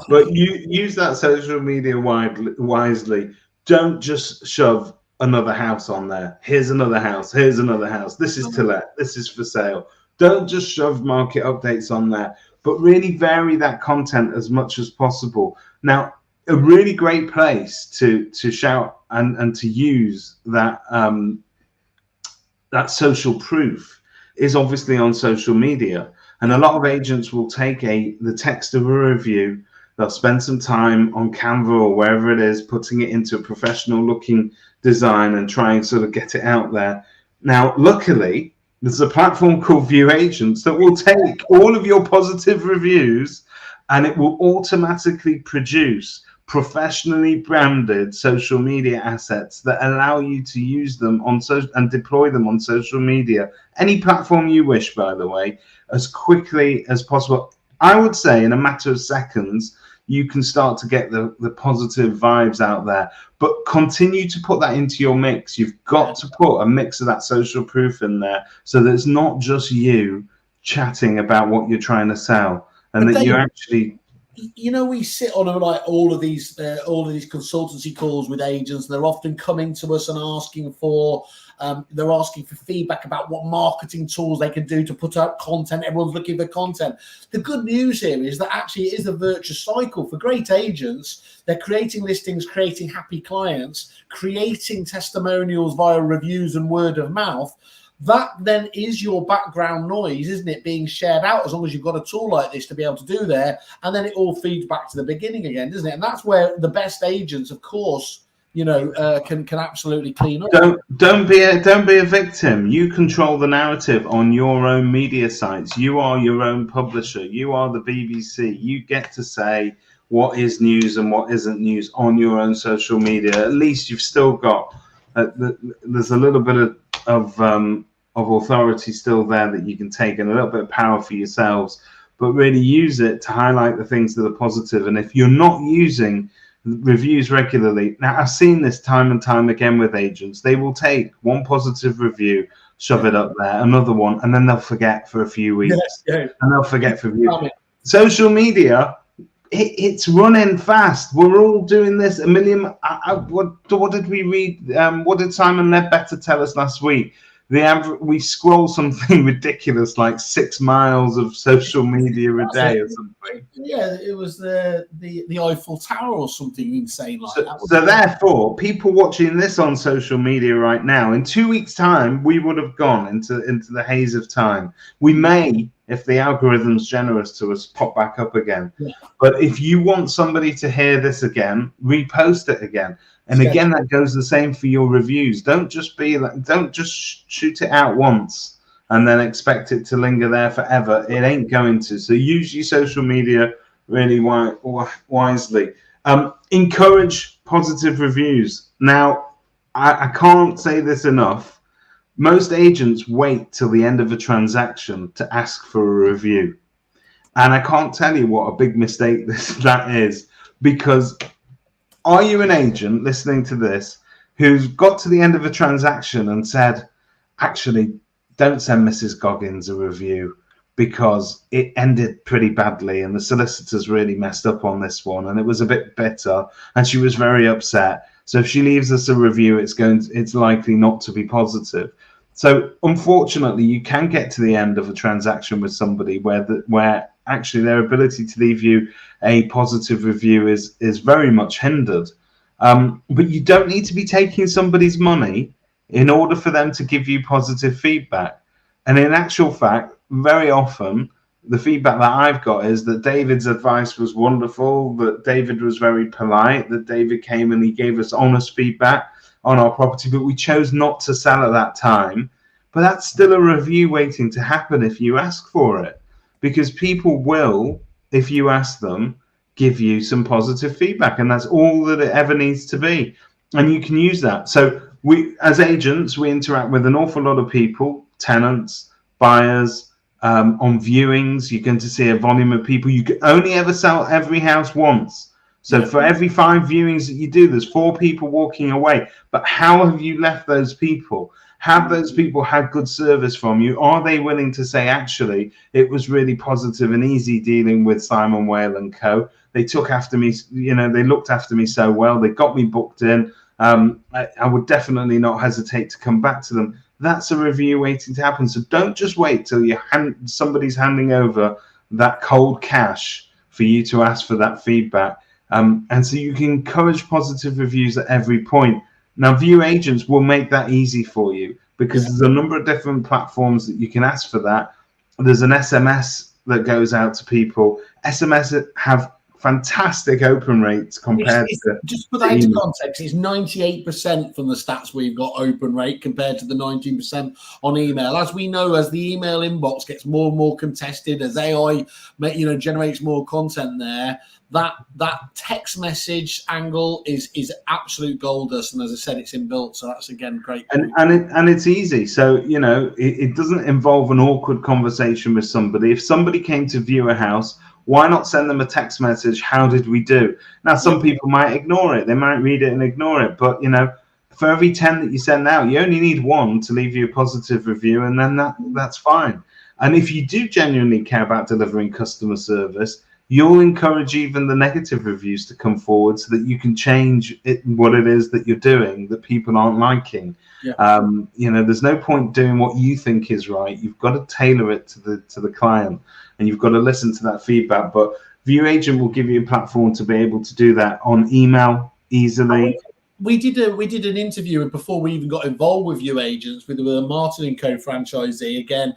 Speaker 1: But you use that social media wisely. Don't just shove another house on there. Here's another house. Here's another house. This is to let. This is for sale. Don't just shove market updates on there, but really vary that content as much as possible. Now, a really great place to shout and to use that that social proof is obviously on social media. And a lot of agents will take the text of a review, they'll spend some time on Canva or wherever it is, putting it into a professional looking design and try and sort of get it out there. Now, luckily, there's a platform called View Agents that will take all of your positive reviews and it will automatically produce professionally branded social media assets that allow you to use them on social and deploy them on social media, any platform you wish, by the way, as quickly as possible. I would say in a matter of seconds, you can start to get the positive vibes out there, but continue to put that into your mix. You've got to put a mix of that social proof in there so that it's not just you chatting about what you're trying to sell, and that you actually...
Speaker 2: You know, we sit on like all of these consultancy calls with agents. They're often coming to us and asking for feedback about what marketing tools they can do to put out content. Everyone's looking for content. The good news here is that actually it is a virtuous cycle for great agents. They're creating listings, creating happy clients, creating testimonials via reviews and word of mouth. That then is your background noise, isn't it, being shared out, as long as you've got a tool like this to be able to do there, and then it all feeds back to the beginning again, doesn't it? And that's where the best agents, of course, can absolutely clean up.
Speaker 1: Don't be a victim. You control the narrative on your own media sites. You are your own publisher. You are the BBC. You get to say what is news and what isn't news on your own social media. At least you've still got there's a little bit of authority still there that you can take, and a little bit of power for yourselves, but really use it to highlight the things that are positive. And if you're not using reviews regularly, now I've seen this time and time again with agents, they will take one positive review, shove it up there, another one, and then they'll forget for a few weeks, and they'll forget for a few. Social media, it's running fast. We're all doing this a million. What did we read? What did Simon Ledbetter tell us last week? We scroll something ridiculous like 6 miles of social media a day or something.
Speaker 2: Yeah, it was the Eiffel Tower or something insane like that.
Speaker 1: So therefore, people watching this on social media right now, in 2 weeks' time, we would have gone into the haze of time. We may, if the algorithm's generous to us, pop back up again. Yeah. But if you want somebody to hear this again, repost it again. And again, that goes the same for your reviews. Don't just shoot it out once and then expect it to linger there forever. It ain't going to. So use your social media really wisely. Encourage positive reviews. Now, I can't say this enough. Most agents wait till the end of a transaction to ask for a review. And I can't tell you what a big mistake that is, because are you an agent listening to this who's got to the end of a transaction and said, actually, don't send Mrs. Goggins a review because it ended pretty badly and the solicitors really messed up on this one and it was a bit bitter and she was very upset. So if she leaves us a review, it's likely not to be positive. So unfortunately, you can get to the end of a transaction with somebody where actually their ability to leave you a positive review is very much hindered. But you don't need to be taking somebody's money in order for them to give you positive feedback. And in actual fact, very often, the feedback that I've got is that David's advice was wonderful, that David was very polite, that David came and he gave us honest feedback on our property, but we chose not to sell at that time. But that's still a review waiting to happen if you ask for it, because people will, if you ask them, give you some positive feedback, and that's all that it ever needs to be. And you can use that. So we, as agents, we interact with an awful lot of people, tenants, buyers, on viewings. You're going to see a volume of people. You can only ever sell every house once. So for every 5 viewings that you do, there's 4 people walking away. But how have you left those people? Have those people had good service from you? Are they willing to say, actually, it was really positive and easy dealing with Simon Whale and Co. They took after me, they looked after me so well. They got me booked in. I would definitely not hesitate to come back to them. That's a review waiting to happen. So don't just wait till somebody's handing over that cold cash for you to ask for that feedback. And so you can encourage positive reviews at every point. Now, View Agents will make that easy for you because there's a number of different platforms that you can ask for that. There's an SMS that goes out to people. SMS have fantastic open rates compared to
Speaker 3: just put that into context. It's 98% from the stats we've got open rate compared to the 19% on email. As we know, as the email inbox gets more and more contested, as AI generates more content there, that text message angle is absolute gold dust. And as I said, it's inbuilt, so that's again great.
Speaker 1: And it's easy. So it doesn't involve an awkward conversation with somebody. If somebody came to view a house, why not send them a text message? How did we do? Now, some people might ignore it. They might read it and ignore it. But, for every 10 that you send out, you only need one to leave you a positive review. And then that's fine. And if you do genuinely care about delivering customer service, you'll encourage even the negative reviews to come forward so that you can change what it is that you're doing that people aren't liking. Yeah. There's no point doing what you think is right. You've got to tailor it to the client, and you've got to listen to that feedback. But View Agent will give you a platform to be able to do that on email easily.
Speaker 3: We did an interview, and before we even got involved with View Agents, with a Martin & Co franchisee, again,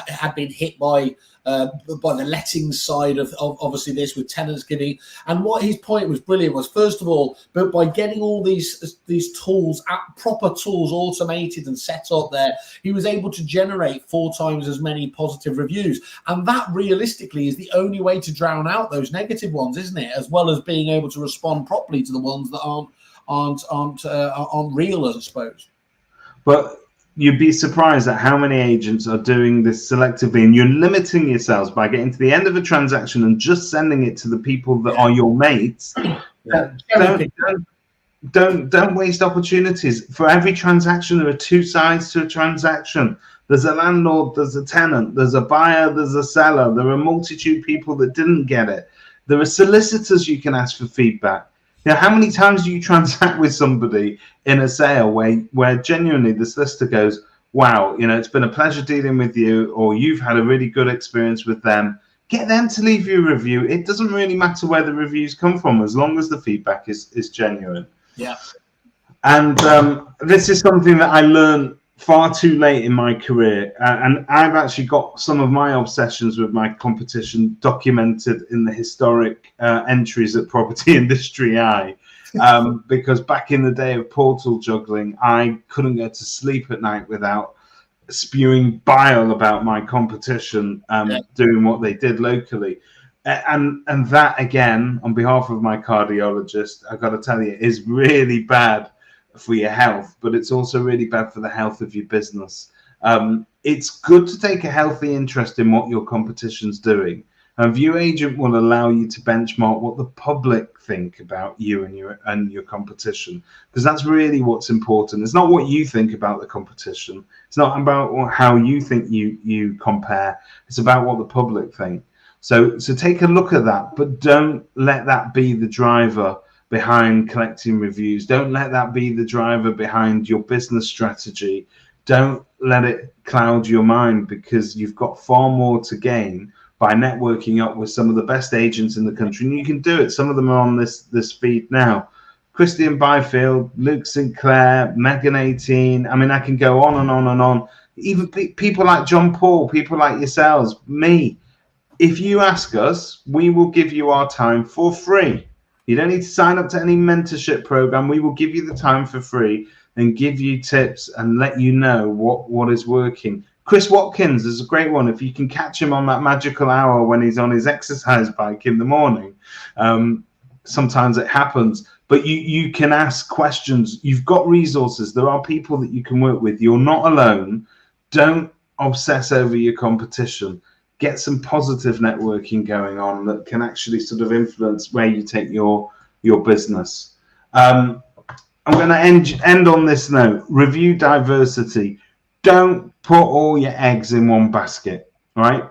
Speaker 3: had been hit by the lettings side of obviously this, with tenants getting, and what his point was brilliant was, first of all, but by getting all these tools, proper tools, automated and set up there, he was able to generate 4 times as many positive reviews, and that realistically is the only way to drown out those negative ones, isn't it? As well as being able to respond properly to the ones that aren't real, I suppose.
Speaker 1: But you'd be surprised at how many agents are doing this selectively, and you're limiting yourselves by getting to the end of a transaction and just sending it to the people that are your mates. Don't waste opportunities. For every transaction, there are 2 sides to a transaction. There's a landlord, there's a tenant, there's a buyer, there's a seller. There are a multitude of people that didn't get it. There are solicitors you can ask for feedback. Now, how many times do you transact with somebody in a sale where genuinely the solicitor goes, wow, it's been a pleasure dealing with you, or you've had a really good experience with them. Get them to leave you a review. It doesn't really matter where the reviews come from, as long as the feedback is genuine.
Speaker 3: Yeah.
Speaker 1: And this is something that I learned far too late in my career, and I've actually got some of my obsessions with my competition documented in the historic entries at Property Industry Eye, because back in the day of portal juggling, I couldn't get to sleep at night without spewing bile about my competition doing what they did locally. And that, again, on behalf of my cardiologist, I've got to tell you, is really bad for your health, but it's also really bad for the health of your business. It's good to take a healthy interest in what your competition's doing. And View Agent will allow you to benchmark what the public think about you and your competition, because that's really what's important. It's not what you think about the competition. It's not about how you think you compare. It's about what the public think. So take a look at that, but don't let that be the driver behind collecting reviews. Don't let that be the driver behind your business strategy. Don't let it cloud your mind, because you've got far more to gain by networking up with some of the best agents in the country. And you can do it. Some of them are on this feed now. Christian Byfield, Luke Sinclair, Megan 18. I mean, I can go on and on and on. Even people like John Paul, people like yourselves, me. If you ask us, we will give you our time for free. You don't need to sign up to any mentorship program. We will give you the time for free and give you tips and let you know what is working. Chris Watkins is a great one. If you can catch him on that magical hour when he's on his exercise bike in the morning, sometimes it happens. But you can ask questions. You've got resources. There are people that you can work with. You're not alone. Don't obsess over your competition. Get some positive networking going on that can actually sort of influence where you take your business. I'm going to end on this note. Review diversity. Don't put all your eggs in one basket, right?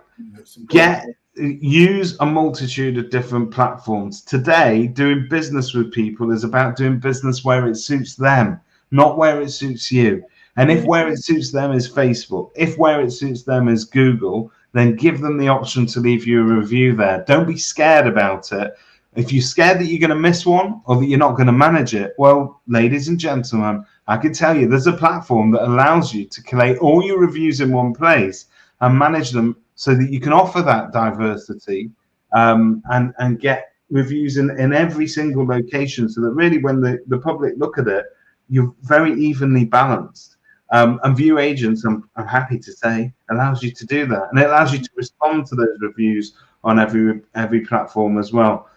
Speaker 1: Use a multitude of different platforms. Today, doing business with people is about doing business where it suits them, not where it suits you. And if where it suits them is Facebook, if where it suits them is Google, then give them the option to leave you a review there. Don't be scared about it. If you're scared that you're going to miss one or that you're not going to manage it, well, ladies and gentlemen, I can tell you there's a platform that allows you to collate all your reviews in one place and manage them so that you can offer that diversity and get reviews in every single location, so that really when the public look at it, you're very evenly balanced. And View Agents, I'm happy to say, allows you to do that, and it allows you to respond to those reviews on every platform as well.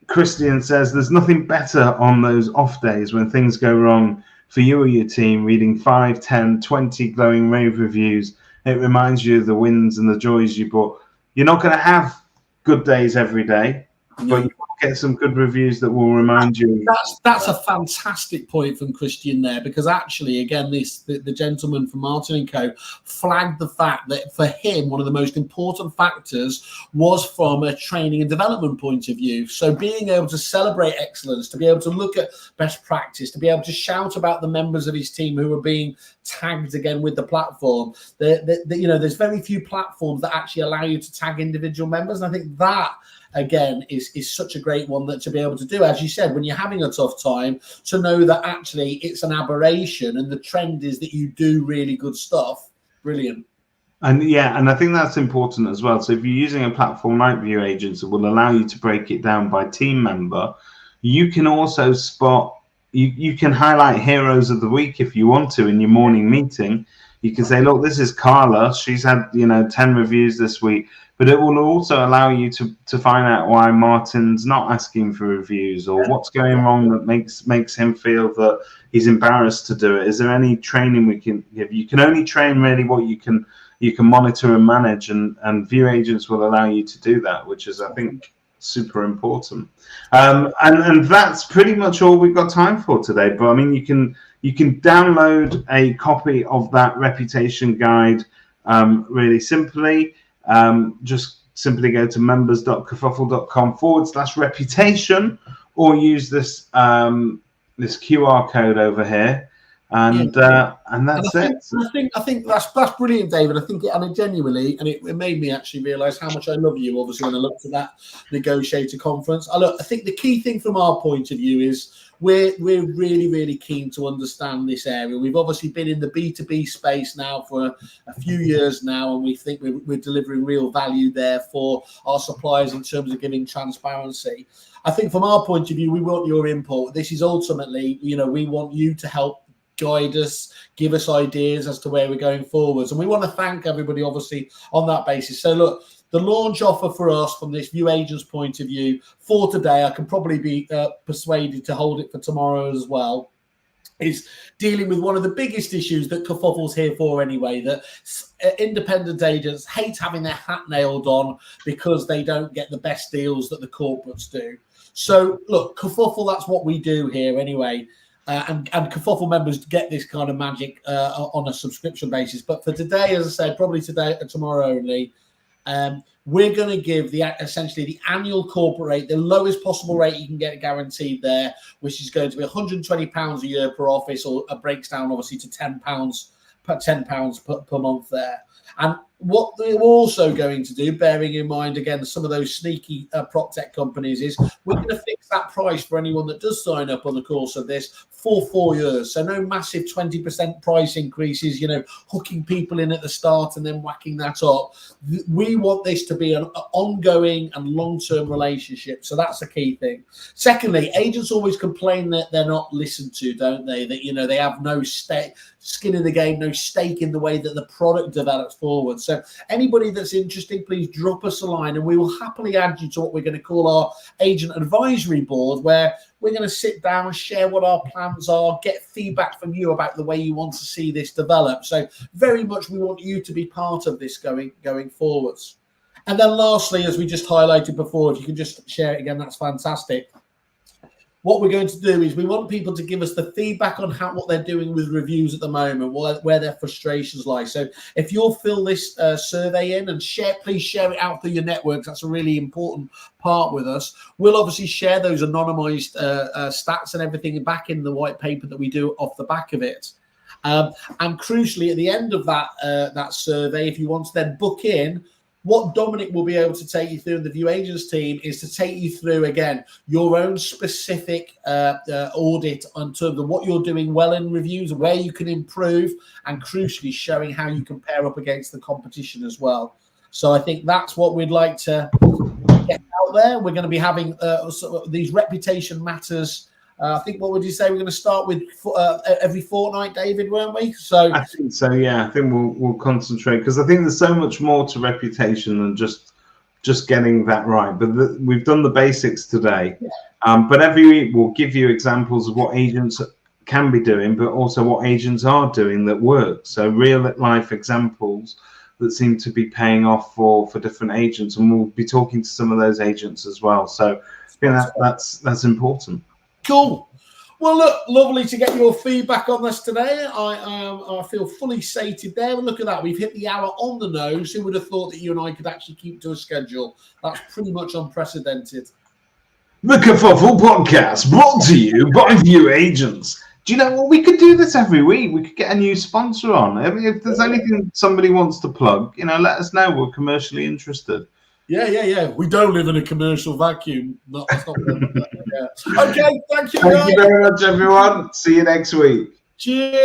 Speaker 1: Christian says there's nothing better on those off days when things go wrong for you or your team, reading 5, 10, 20 glowing rave reviews. It reminds you of the wins and the joys you brought. You're not going to have good days every day, but you will get some good reviews that will remind you.
Speaker 3: That's a fantastic point from Christian there, because actually, again, the gentleman from Martin & Co. flagged the fact that for him, one of the most important factors was from a training and development point of view. So being able to celebrate excellence, to be able to look at best practice, to be able to shout about the members of his team who are being tagged again with the platform. There's very few platforms that actually allow you to tag individual members. And I think that, again, is such a great one that to be able to do, as you said, when you're having a tough time, to know that actually it's an aberration and the trend is that you do really good stuff. Brilliant.
Speaker 1: And I think that's important as well. So if you're using a platform like View Agents that will allow you to break it down by team member, you can also spot, you can highlight heroes of the week if you want to in your morning meeting. You can say, look, this is Carla. She's had 10 reviews this week. But it will also allow you to find out why Martin's not asking for reviews, or what's going wrong that makes him feel that he's embarrassed to do it. Is there any training we can give? You can only train really what you can monitor and manage, and View Agents will allow you to do that, which is, I think, super important. And that's pretty much all we've got time for today. But I mean, you can download a copy of that reputation guide really simply. Just simply go to members.kerfuffle.com/reputation, or use this this QR code over here, and that's it.
Speaker 3: I think that's brilliant, David. I think genuinely, and it made me actually realise how much I love you. Obviously, when I looked at that negotiator conference, I think the key thing from our point of view is we're really, really keen to understand this area. We've obviously been in the B2B space now for a few years now, and we think we're delivering real value there for our suppliers in terms of giving transparency. I think from our point of view, we want your input. This is ultimately, we want you to help guide us, give us ideas as to where we're going forwards. And we want to thank everybody, obviously, on that basis. So look, the launch offer for us from this View Agents point of view for today, I can probably be persuaded to hold it for tomorrow as well, is dealing with one of the biggest issues that Kerfuffle's here for anyway, that independent agents hate having their hat nailed on because they don't get the best deals that the corporates do. So look, Kerfuffle, that's what we do here anyway. And Kerfuffle members get this kind of magic on a subscription basis. But for today, as I said, probably today and tomorrow only, we're going to give essentially the annual corporate rate, the lowest possible rate you can get guaranteed there, which is going to be £120 a year per office, or it breaks down obviously to £10 per month there. And what we're also going to do, bearing in mind, again, some of those sneaky prop tech companies, is we're going to fix that price for anyone that does sign up on the course of this for 4 years. So no massive 20% price increases, hooking people in at the start and then whacking that up. We want this to be an ongoing and long-term relationship. So that's a key thing. Secondly, agents always complain that they're not listened to, don't they? That, they have no skin in the game, no stake in the way that the product develops forward. So anybody that's interested, please drop us a line and we will happily add you to what we're going to call our agent advisory board, where we're going to sit down and share what our plans are, get feedback from you about the way you want to see this develop. So very much we want you to be part of this going forwards. And then lastly, as we just highlighted before, if you can just share it again, that's fantastic. What we're going to do is we want people to give us the feedback on what they're doing with reviews at the moment, where their frustrations lie. So if you'll fill this survey in and please share it out through your networks. That's a really important part with us. We'll obviously share those anonymized stats and everything back in the white paper that we do off the back of it. And crucially, at the end of that survey, if you want to then book in
Speaker 2: what Dominic will be able to take you through, and the View Agents team, is to take you through, again, your own specific audit in terms of what you're doing well in reviews, where you can improve, and crucially showing how you compare up against the competition as well. So I think that's what we'd like to get out there. We're going to be having these reputation matters. I think, what would you say? We're going to start with every fortnight, David, weren't we? So
Speaker 1: I think so. Yeah, I think we'll concentrate, because I think there's so much more to reputation than just getting that right. But we've done the basics today. Yeah. But every week we'll give you examples of what agents can be doing, but also what agents are doing that work. So real life examples that seem to be paying off for different agents, and we'll be talking to some of those agents as well. So I think that's important.
Speaker 2: Cool. Well, look, lovely to get your feedback on this today. I feel fully sated there. And look at that. We've hit the hour on the nose. Who would have thought that you and I could actually keep to a schedule? That's pretty much unprecedented.
Speaker 1: The Kerfuffle Podcast, brought to you by View Agents. Do you know what? We could do this every week. We could get a new sponsor on. I mean, if there's anything somebody wants to plug, let us know. We're commercially interested.
Speaker 2: Yeah. We don't live in a commercial vacuum. That's not yeah. Okay, thank you.
Speaker 1: Thank you very much, everyone. See you next week.
Speaker 2: Cheers.